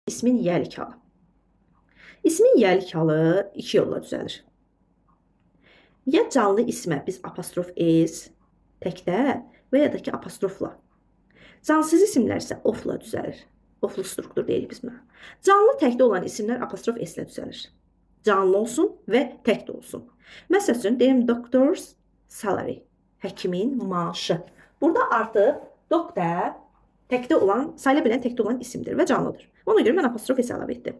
İsmin yiyəlik halı. İsmin yiyəlik halı iki yolla düzəlir. Ya canlı ismə biz apostrof s təkdə və ya da ki apostrofla. Cansız isimlər isə ofla düzəlir. Oflu struktur deyirik biz buna. Canlı təkdə olan isimlər apostrof s ilə düzəlir. Canlı olsun və təkdə olsun. Məsəl üçün deyim doctor's salary. Həkimin maaşı. Burada artıq doktor təkdə olan, sayıla bilən təkdə olan isimdir və canlıdır. Ona görə mən apostrof s əlavə etdim.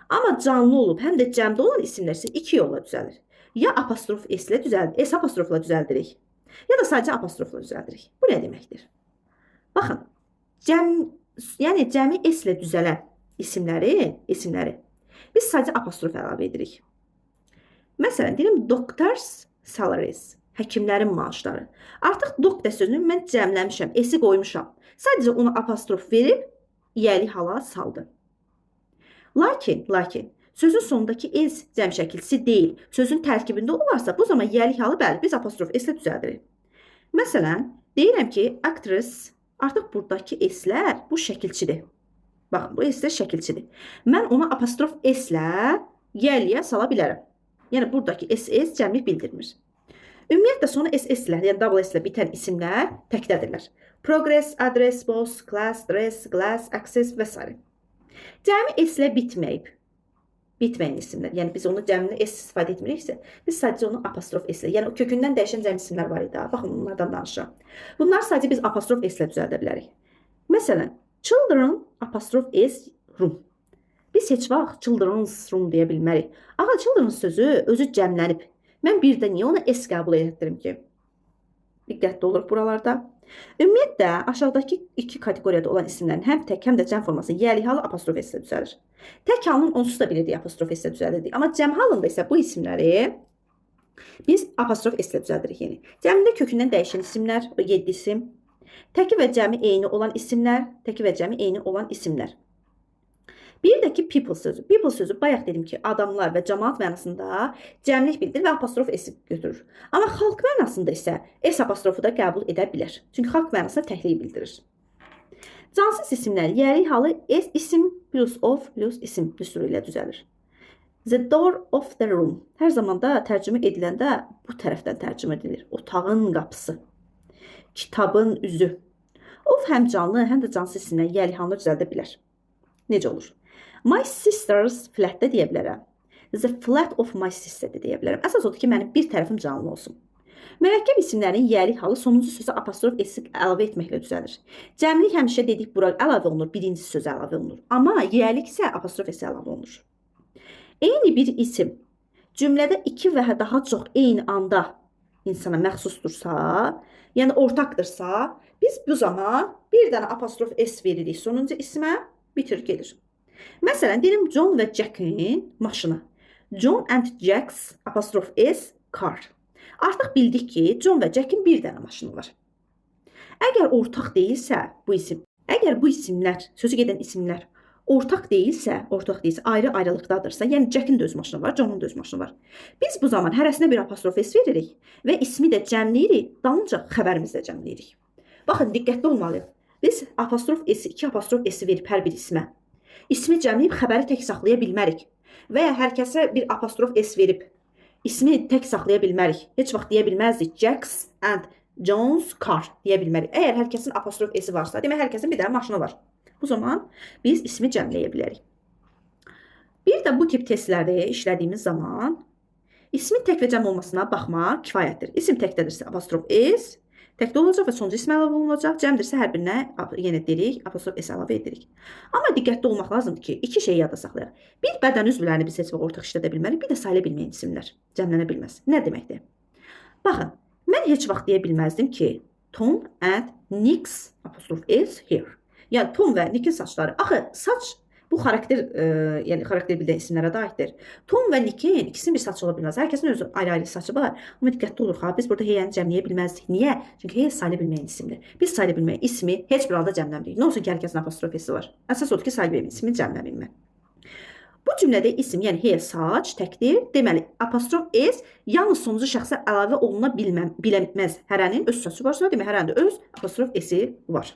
Amma canlı olub, həm də cəmdə olan isimlər isə iki yolla düzəlir. Ya apostrof s ilə düzəldir, s apostrofla düzəldirik, ya da sadəcə apostrofla düzəldirik. Bu nə deməkdir? Baxın, yəni cəmi s ilə düzələn isimləri biz sadəcə apostrof əlavə edirik. Məsələn, deyim doctor's salaries, həkimlərin maaşları. Artıq doctor sözünü mən cəmləmişəm, s-i qoymuşam. Sadəcə ona apostrof verib, yiyəlik hala saldım. Lakin, sözün sonundakı s cəm şəkilçisi deyil, sözün tərkibində olarsa, bu zaman yiyəlik halı bəli, biz apostrof s ilə düzəldirik. Məsələn, deyirəm ki, actress, artıq buradakı s-lər bu şəkilçidir. Baxın, bu s-lər şəkilçidir. Mən ona apostrof s-lə yiyəliyə sala bilərəm. Yəni, buradakı s cəmlik bildirmir. Ümumiyyətlə, sonu s-lər, yəni double s-lə bitən isimlər təkdədirlər. Progress, address, boss, class, dress, glass, access və s. Cəmi s-lə bitməyən isimlər. Yəni, biz onu cəmini s istifadə etmiriksə, biz sadəcə onu apostrof s-lə, yəni kökündən dəyişən cəm isimlər var idi. Baxın, bunlardan danışıram. Bunlar sadəcə biz apostrof s-lə düzəldə bilərik. Məsələn, children, apostrof s, room. Biz heç vaxt children's room deyə bilmərik. Ağa, children sözü özü cəmlənib. Mən bir də niyə ona s qəbul etdirim ki? Diqqətli oluruq buralarda. Ümumiyyətlə, aşağıdakı iki kateqoriyada olan isimlərin həm tək, həm də cəm forması yiyəlik halı apostrof s ilə düzəlir. Tək halının onsuz da bilirdik apostrof s ilə düzəldirdik. Amma cəm halında isə bu isimləri biz apostrof s ilə düzəldirik yeni. Cəmində kökündən dəyişən isimlər, o 7 isim. Təki və cəmi eyni olan isimlər, Bir də ki, people sözü. People sözü bayaq dedim ki, adamlar və cəmaat mənasında cəmlik bildirir və apostrof s götürür. Amma xalq mənasında isə s apostrofu da qəbul edə bilər. Çünki xalq mənasında təkliyi bildirir. Cansız isimlər yiyəlik halı s isim plus of plus isim düsturu ilə düzəlir. The door of the room. Hər zaman da tərcümə ediləndə bu tərəfdən tərcümə edilir. Otağın qapısı. Kitabın üzü. Of həm canlı, həm də cansız isimlər yiyəlik halını düzəldə bilər. Necə olur? My sister's flat-də deyə bilərəm. The flat of my sister-də deyə bilərəm. Əsas odur ki, mənim bir tərəfim canlı olsun. Mürəkkəb isimlərin yiyəlik halı sonuncu sözə apostrof s əlavə etməklə düzəlir. Cəmlik həmişə dedik bura əlavə olunur, birinci sözə əlavə olunur. Amma yiyəlik isə apostrof s əlavə olunur. Eyni bir isim cümlədə iki və daha çox eyni anda insana məxsusdursa, yəni ortaqdırsa, biz bu zaman bir dənə apostrof s veririk sonuncu ismə, bitir gelir. Məsələn, deyim John və Jack'in maşını. John and Jack's apostrof s car. Artıq bildik ki, John və Jack'in bir dənə maşını var. Əgər ortaq deyilsə bu isim, əgər bu isimlər, sözü gedən isimlər ortaq deyilsə, ayrı-ayrılıqdadırsa, yəni Jack'in də öz maşını var, John'un da öz maşını var. Biz bu zaman hərəsinə bir apostrof s veririk və ismi də cəmləyirik, dalınca xəbərimizi də cəmləyirik. Baxın, diqqətli olmalıyıq. Biz apostrof s, iki apostrof s verib hər bir ismə. İsmi cəmləyib xəbəri tək saxlaya bilmərik. Və ya hər kəsə bir apostrof s verib ismi tək saxlaya bilmərik. Heç vaxt deyə bilməzdik Jack's and John's car deyə bilmərik. Əgər hər kəsin apostrof s varsa, demək hər kəsin bir dənə maşını var. Bu zaman biz ismi cəmləyə bilərik. Bir də bu tip testlərdə işlədiyimiz zaman ismin tək və cəm olmasına baxmaq kifayətdir. İsim təkdədirsə apostrof s təkdə olacaq və sonuncu ism əlavə olunacaq. Cəmdirsə hər birinə yenə deyirik, apostrof s əlavə edirik. Amma diqqətli olmaq lazımdır ki, iki şeyi yadda saxlayaq. Bir bədən üzvlərini biz heç vaxt ortaq işlədə bilmərik, bir də sayıla bilməyən isimlər cəmlənə bilməz. Nə deməkdir? Baxın, mən heç vaxt deyə bilməzdim ki, Tom and Nick's apostrof s here. Yəni Tom və Nick'in saçları. Axı, saç bu xarakter bildən isimlərə də aiddir. Tom və Nick'in ikisinin bir saçı ola bilməz. Hər kəsin özü ayrı-ayrı saçı var. Amma diqqətli oluruq ha. Biz burada heyəni cəmləyə bilməzdik. Niyə? Çünki hey sayıla bilməyən isimdir. Biz sayıla bilməyən ismi heç bir halda cəmləmirik. Nə olsun ki, hər kəsin apostrof s var. Əsas odur ki, sayıla bilməyən ismi cəmləməyim. Bu cümlədə isim, yəni hey saç təkdir. Deməli, apostrof s yalnız sonuncu şəxsə əlavə oluna bilməz. Hərənin öz saçı varsa, demək hərənin də öz apostrof s var.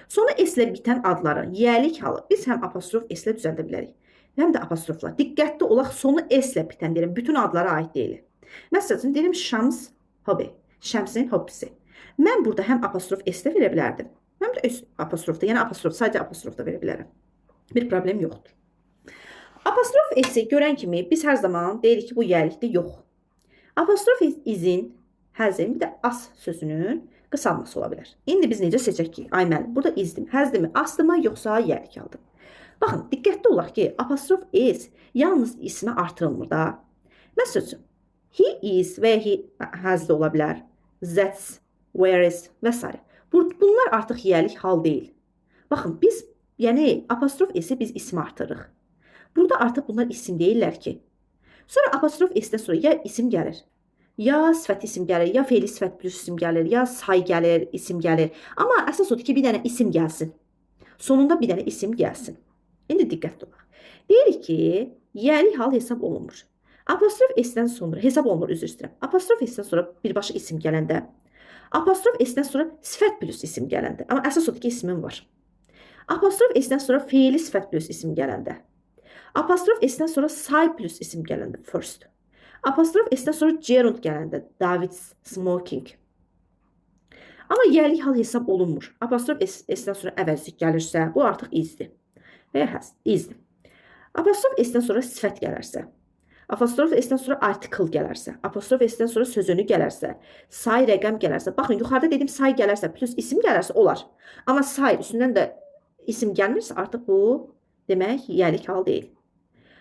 Sonu s-lə bitən adların yiyəlik halı biz həm apostrof s-lə düzəldə bilərik, həm də apostrofla. Diqqətli olaq, sonu s-lə bitən deyirəm, bütün adlara aid deyil. Məsələn, deyirəm Şams hobby, Şəmsin hobbisi. Mən burada həm apostrof s-lə verə bilərdim, həm də apostrofda, yəni apostrof, sadəcə apostrofda verə bilərəm. Bir problem yoxdur. Apostrof s-i görən kimi biz hər zaman deyirik ki, bu yiyəlikdir, yox. Apostrof izin, həzin, bir də as sözünün qısalması ola bilər. İndi biz necə seçək ki, ay müəllim, burada izdim, həzdimi, asdımı, yoxsa yiyəlik aldım? Baxın, diqqətli olaq ki, apostrof s yalnız ismi artırılmır da. Məsələn, he is və he has da ola bilər. That's, where is və s. Bunlar artıq yiyəlik hal deyil. Baxın, biz, yəni apostrof s-i biz ismi artırırıq. Burada artıq bunlar isim deyirlər ki. Sonra apostrof s-dən sonra ya isim gəlir, ya sifət isim gəlir, ya fe'li sifət plus isim gəlir, ya say gəlir, isim gəlir. Amma əsas odur ki, bir dənə isim gəlsin. Sonunda bir dənə isim gəlsin. İndi diqqətli olaq. Deyirik ki, yiyəlik hal hesab olunmur. Apostrof s-dən sonra, hesab olunur, üzr istəyirəm. Apostrof s-dən sonra birbaşa isim gələndə, apostrof s-dən sonra sifət plus isim gələndə, amma əsas odur ki, ismim var. Apostrof s-dən sonra fe'li sifət plus isim gələndə, apostrof s-dən sonra say plus isim gələndə, first. Apostrof s-dən sonra gerund gələndə, David's smoking. Amma yiyəlik hal hesab olunmur. Apostrof s-dən sonra əvəzlik gəlirsə, bu artıq izdir. Və ya izdir. Apostrof s-dən sonra sifət gələrsə, apostrof s-dən sonra artikel gələrsə, apostrof s-dən sonra sözünü gələrsə, say rəqəm gələrsə, baxın, yuxarıda dedim say gələrsə, plus isim gələrsə, olar. Amma say üstündən də isim gəlmirsə, artıq bu demək yiyəlik hal deyil.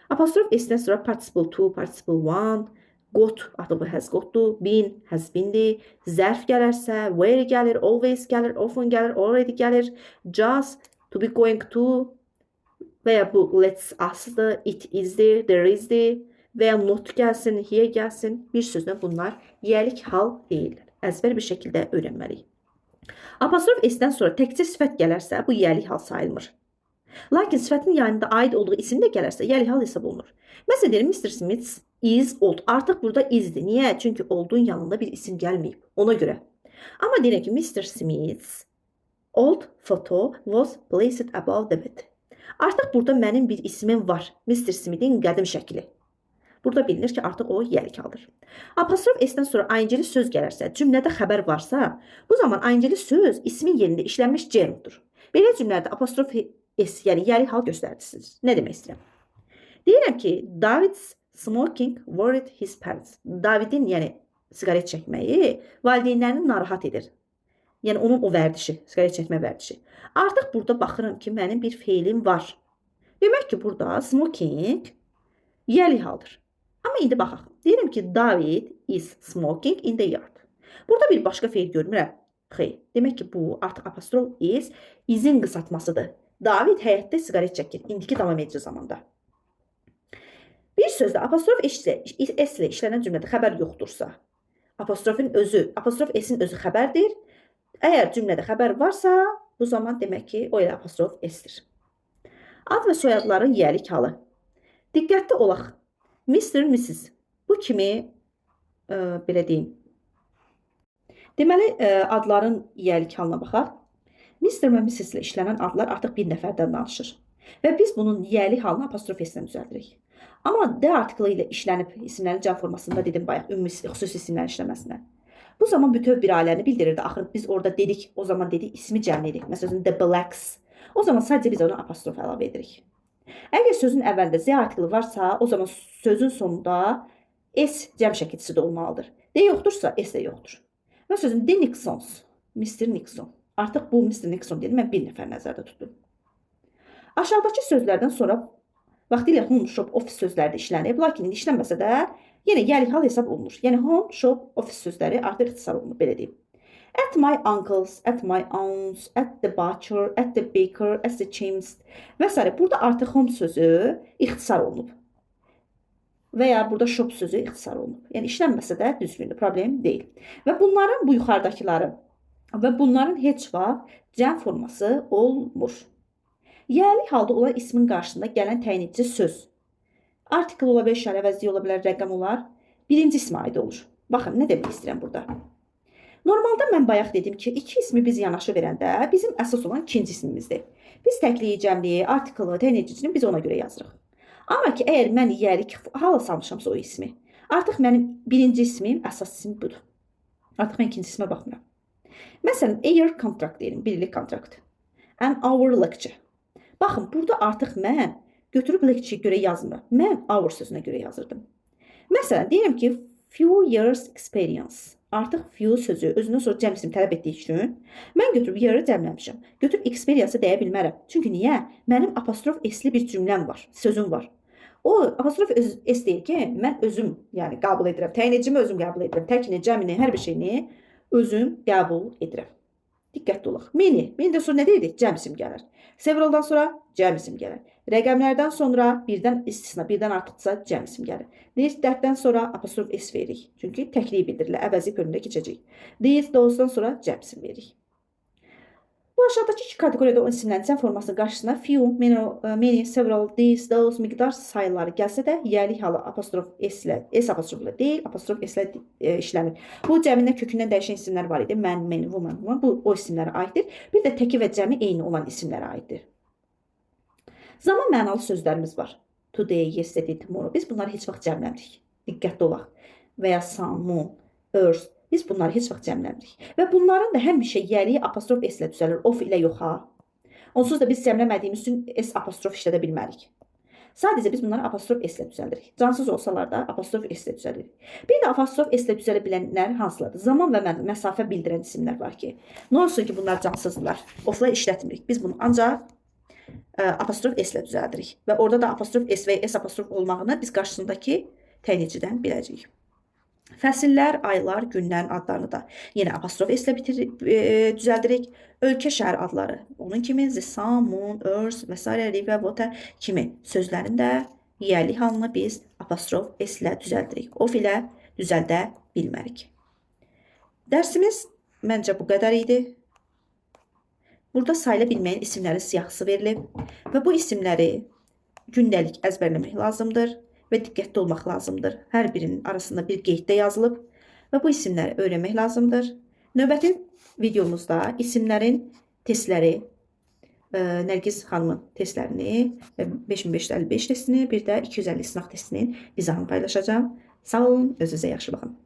Apostrof s-dən sonra participle to, participle one, got, artıq bu has gotdur, been, has beendir, zərf gələrsə, where gəlir, always gəlir, often gəlir, already gəlir, just, to be going to, və ya bu let's asdır, it isdir, there isdir, və ya not gəlsin, here gəlsin, bir sözlə bunlar yiyəlik hal deyirlər. Əzbər bir şəkildə öyrənməliyik. Apostrof s-dən sonra təkcə sifət gələrsə, bu yiyəlik hal sayılmır. Lakin sifətin yanında aid olduğu isim də gələrsə, yiyəlik hal hesab olunur. Məsələn, deyirəm, Mr. Smith is old. Artıq burada isdir. Niyə? Çünki oldun yanında bir isim gəlməyib. Ona görə. Amma deyirəm ki, Mr. Smith's old photo was placed above the bed. Artıq burada mənim bir ismim var. Mr. Smith'in qədim şəkli. Burada bilinir ki, artıq o yiyəlik alır. Apostrof s-dən sonra ing-li söz gələrsə, cümlədə xəbər varsa, bu zaman ing-li söz ismin yerində işlənmiş gerunddur. Belə cümlədə apostrof s, yəni yiyəlik hal göstərirsiniz. Nə demək istəyirəm? Deyirəm ki, David's smoking worried his parents. Davidin, yəni siqaret çəkməyi valideynlərini narahat edir. Yəni onun o vərdişi, siqaret çəkmə vərdişi. Artıq burada baxıram ki, mənim bir feilim var. Demək ki, burada smoking yiyəlik haldır. Amma indi baxaq. Deyirəm ki, David is smoking in the yard. Burada bir başqa feil görmürəm. Xeyr. Demək ki, bu artıq apostrof is, izin qısaltmasıdır. David həyətdə siqaret çəkir. İndiki davam edici zamanda. Bir sözdə apostrof s-lə işlənən cümlədə xəbər yoxdursa, apostrof s-in özü xəbərdir. Əgər cümlədə xəbər varsa, bu zaman demək ki, o elə apostrof s-dir. Ad və soyadların yiyəlik halı. Diqqətli olaq. Mr. Mrs. Bu kimi, belə deyim. Deməli, adların yiyəlik halına baxaq. Mr. və Mrs. ilə işlənən adlar artıq bir nəfərdən danışır. Və biz bunun yiyəlik halını apostrof s-lə düzəldirik. Amma D artiklı ilə işlənib isimlərin cəm formasında dedim bayaq, xüsusi isimlərin işləməsinə. Bu zaman bütöv bir ailəni bildirirdi. Axır biz orada dedik, o zaman dedik ismi cəm edik. Məsələn, the blacks. O zaman sadəcə biz ona apostrof əlavə edirik. Əgər sözün əvvəlində Z artiklı varsa, o zaman sözün sonunda S cəm şəkilçisi də olmalıdır. D yoxdursa, S də yoxdur. Və sözün The Nixons, Mr. Nixon. Artıq bu Mr. Nixon deyil, mən bir nəfər nəzərdə tutdum. Aşağıdakı sözlərdən sonra vaxtilə home, shop, office sözləri də işlənib, lakin indi işlənməsə də yenə yiyəlik hal hesab olunur. Yəni home, shop, office sözləri artıq ixtisar olunur, belə deyim. At my uncle's, at my aunt's, at the butcher, at the baker, at the chemist və s. Burada artıq home sözü ixtisar olunub. Və ya burada shop sözü ixtisar olunub. Yəni işlənməsə də düzgündür, problem deyil. Və bunların, bu yuxarıdakıları və bunların heç vaxt cəm forması olmur. Yiyəlik halda olan ismin qarşısında gələn təyin edici söz. Artikel ola bilər, işarə əvəzliyi ola bilər, rəqəm olar. Birinci ismə aid olur. Baxın, nə demək istəyirəm burada? Normalda mən bayaq dedim ki, iki ismi biz yanaşı verəndə bizim əsas olan ikinci ismimizdir. Biz təkliyi, cəmliyi, artiklı, tənecicini biz ona görə yazırıq. Amma ki, əgər mən yərik hala salmışamsa o ismi, artıq mənim birinci ismim, əsas ismim budur. Artıq mən ikinci ismə baxmıram. Məsələn, a year contract deyim, bir illik kontrakt. An hour lecture. Baxın, burada artıq mən götürüb lecture görə yazmıram. Mən hour sözünə görə yazırdım. Məsələn, deyirəm ki, few years experience. Artıq few sözü özündən sonra cəm isim tələb etdiyi üçün mən götürüb year'ı cəmləmişəm. Götürüb experience-ı deyə bilmərəm. Çünki niyə? Mənim apostrof s-li bir cümləm var, sözüm var. O apostrof s deyir ki, mən özüm, yəni qəbul edirəm. Təyinəcimi özüm qəbul edirəm. Təkini, cəmini, hər bir şeyini özüm qəbul edirəm. Diqqətli olaq. Mini-dən sonra nə deyirik? Cəm isim gəlir. Severaldan sonra cəm isim gəlir. Rəqəmlərdən sonra birdən istisna, birdən artıqsa cəm isim gəlir. Deyir-dərdən sonra apostrof s veririk. Çünki təkliyi bildirilir, əvəzi bölümdə keçəcək. Deyir-doğusdan sonra cəm isim veririk. Bu aşağıdakı iki kateqoriyada olan isimlərin cəm formasının qarşısına few, many, several, these, those miqdar sayıları gəlsə də yərlik halı apostrof s ilə, s apostrofla deyil, apostrof s ilə işlənir. Bu cəmindən kökündən dəyişən isimlər var idi. Mən, many, woman, bu o isimlərə aiddir. Bir də təki və cəmi eyni olan isimlərə aiddir. Zaman mənalı sözlərimiz var. Today, yesterday, tomorrow. Biz bunları heç vaxt cəmləmirik. Diqqətli olaq. Və ya sun, moon, earth. Biz bunları heç vaxt cəmləmirik. Və bunların da həmişə yəriyi apostrof s ilə düzəlir. Of ilə yox ha. Onsuz da biz cəmləmədiyimiz üçün s apostrof işlədə bilmərik. Sadəcə biz bunları apostrof s ilə düzəldirik. Cansız olsalar da apostrof s ilə düzəlirik. Bir də apostrof s ilə düzələ bilənlər hansılardır? Zaman və məsafə bildirən isimlər var ki. Nə olsun ki, bunlar cansızdırlar. Ofla işlətmirik. Biz bunu ancaq apostrof s ilə düzəldirik. Və orada da apostrof s və s apostrof olmağını biz qarşısındakı təyinicidən biləcəyik. Fəsillər, aylar, günlərin adlarını da yenə apostrof s ilə düzəldirik. Ölkə, şəhər adları, onun kimi the sun, moon, earth və s. river, water kimi sözlərin də yərlik halını biz apostrof s ilə düzəldirik. Of ilə düzəldə bilmərik. Dərsimiz məncə bu qədər idi. Burada sayıla bilməyən isimlərin siyahısı verilib və bu isimləri gündəlik əzbərləmək lazımdır və diqqətli olmaq lazımdır. Hər birinin arasında bir qeyddə yazılıb və bu isimləri öyrənmək lazımdır. Növbəti videomuzda isimlərin testləri, Nərgiz xanımın testlərini, 5555 testini, bir də 250 sınaq testinin izahını paylaşacağım. Sağ olun, özünüzə yaxşı baxın.